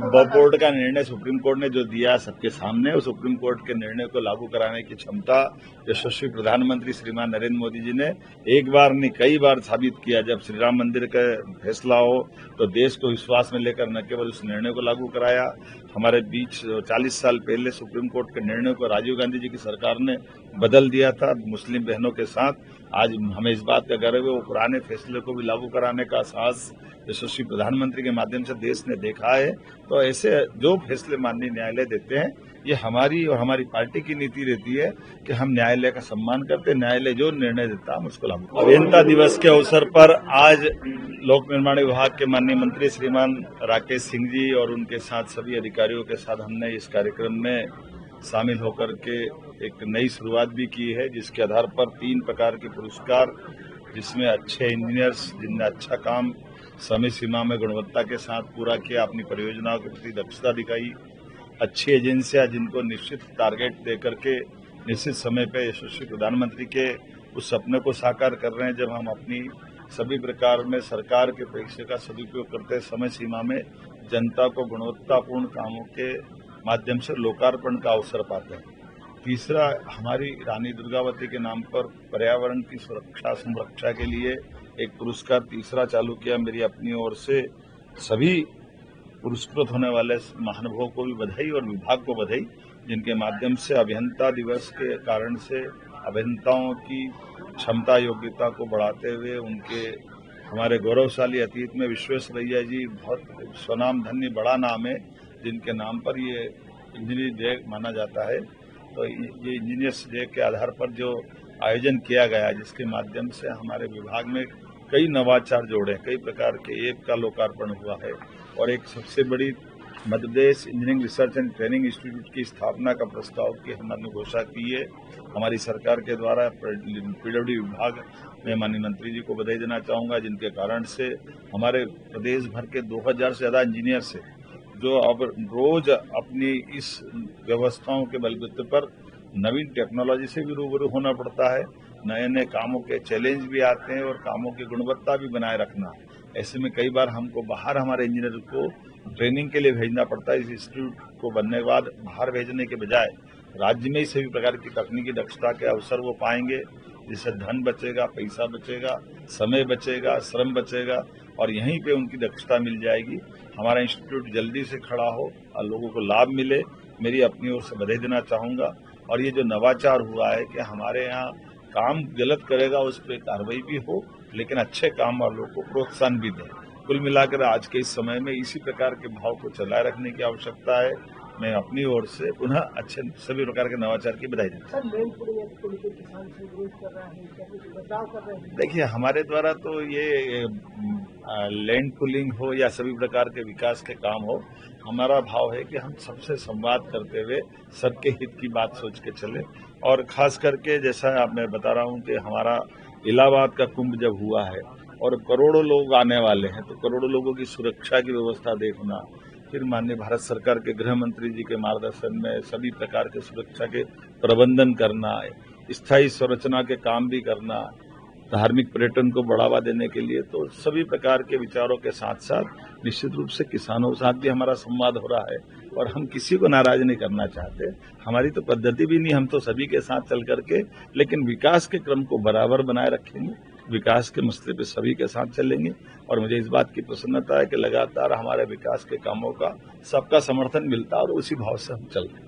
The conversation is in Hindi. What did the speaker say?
बोर्ड का निर्णय सुप्रीम कोर्ट ने जो दिया सबके सामने, उस सुप्रीम कोर्ट के निर्णय को लागू कराने की क्षमता यशस्वी प्रधानमंत्री श्रीमान नरेंद्र मोदी जी ने एक बार नहीं कई बार साबित किया। जब श्री राम मंदिर का फैसला हो तो देश को विश्वास में लेकर न केवल उस निर्णय को लागू कराया, हमारे बीच 40 साल पहले सुप्रीम कोर्ट के निर्णय को राजीव गांधी जी की सरकार ने बदल दिया था मुस्लिम बहनों के साथ। आज हमें इस बात का गर्व है वो पुराने फैसले को भी लागू कराने का साहस यशस्वी प्रधानमंत्री के माध्यम से देश ने देखा है। तो ऐसे जो फैसले माननीय न्यायालय देते हैं ये हमारी और हमारी पार्टी की नीति रहती है कि हम न्यायालय का सम्मान करते हैं, न्यायालय जो निर्णय देता है हम उसको लागू। अभियंता दिवस के अवसर पर आज लोक निर्माण विभाग के माननीय मंत्री श्रीमान राकेश सिंह जी और उनके साथ सभी अधिकारियों के साथ हमने इस कार्यक्रम में शामिल होकर के एक नई शुरुआत भी की है, जिसके आधार पर 3 प्रकार के पुरस्कार, जिसमें अच्छे इंजीनियर्स जिनने अच्छा काम समय सीमा में गुणवत्ता के साथ पूरा किया, अपनी परियोजनाओं के प्रति दक्षता दिखाई, अच्छी एजेंसियां जिनको निश्चित टारगेट देकर के निश्चित समय पे यशस्वी प्रधानमंत्री के उस सपने को साकार कर रहे हैं जब हम अपनी सभी प्रकार में सरकार के पैसे का सदुपयोग करते समय सीमा में जनता को गुणवत्तापूर्ण कामों के माध्यम से लोकार्पण का अवसर पाते हैं। तीसरा, हमारी रानी दुर्गावती के नाम पर पर्यावरण की सुरक्षा संरक्षा के लिए एक पुरस्कार तीसरा चालू किया। मेरी अपनी ओर से सभी पुरस्कृत होने वाले महानुभावों को भी बधाई और विभाग को बधाई, जिनके माध्यम से अभियंता दिवस के कारण से अभियंताओं की क्षमता योग्यता को बढ़ाते हुए उनके हमारे गौरवशाली अतीत में विश्वेश्वरैया जी बहुत स्वनाम धन्य बड़ा नाम है, जिनके नाम पर ये इंजीनियरिंग डे माना जाता है। तो ये इंजीनियर्स डे के आधार पर जो आयोजन किया गया, जिसके माध्यम से हमारे विभाग में कई नवाचार जोड़े, कई प्रकार के ऐप का लोकार्पण हुआ है और एक सबसे बड़ी Madhya Pradesh engineering research and training institute की स्थापना का प्रस्ताव की हमने घोषणा की है हमारी सरकार के द्वारा। पीडब्ल्यूडी विभाग में माननीय मंत्री जी को बधाई देना चाहूँगा, जिनके कारण से हमारे प्रदेश भर के 2000 से ज़्यादा इंजीनियर्स हैं जो अब रोज अपनी इस व्यवस्थाओं के बलबूते पर नवीन टेक्नोलॉजी से भी रूबरू होना पड़ता है। नए नए कामों के चैलेंज भी आते हैं और कामों की गुणवत्ता भी बनाए रखना। ऐसे में कई बार हमको बाहर हमारे इंजीनियर को ट्रेनिंग के लिए भेजना पड़ता है। इस इंस्टीट्यूट को बनने के बाद बाहर भेजने के बजाय राज्य में ही सभी प्रकार की तकनीकी दक्षता के अवसर वो पाएंगे, जिससे धन बचेगा, पैसा बचेगा, समय बचेगा, श्रम बचेगा और यहीं पे उनकी दक्षता मिल जाएगी। हमारा इंस्टीट्यूट जल्दी से खड़ा हो और लोगों को लाभ मिले, मेरी अपनी ओर से बधाई देना चाहूँगा। और ये जो नवाचार हुआ है कि हमारे यहाँ काम गलत करेगा उस पर कार्रवाई भी हो, लेकिन अच्छे काम वालों को प्रोत्साहन भी दें। कुल मिलाकर आज के इस समय में इसी प्रकार के भाव को चलाए रखने की आवश्यकता है। मैं अपनी ओर से पुनः अच्छे सभी प्रकार के नवाचार की बधाई देता हूं। देखिए, हमारे द्वारा तो ये लैंड पुलिंग हो या सभी प्रकार के विकास के काम हो, हमारा भाव है कि हम सबसे संवाद करते हुए सबके हित की बात सोच के चले। और खास करके जैसा मैं बता रहा हूं कि हमारा इलाहाबाद का कुंभ जब हुआ है और करोड़ों लोग आने वाले हैं, तो करोड़ों लोगों की सुरक्षा की व्यवस्था देखना, फिर माननीय भारत सरकार के गृह मंत्री जी के मार्गदर्शन में सभी प्रकार के सुरक्षा के प्रबंधन करना, स्थायी संरचना के काम भी करना, धार्मिक पर्यटन को बढ़ावा देने के लिए, तो सभी प्रकार के विचारों के साथ साथ निश्चित रूप से किसानों के साथ भी हमारा संवाद हो रहा है और हम किसी को नाराज नहीं करना चाहते। हमारी तो पद्धति भी नहीं, हम तो सभी के साथ चल करके लेकिन विकास के क्रम को बराबर बनाए रखेंगे, विकास के मसले पे सभी के साथ चलेंगे। और मुझे इस बात की प्रसन्नता है कि लगातार हमारे विकास के कामों का सबका समर्थन मिलता है और उसी भाव से हम चल रहे हैं।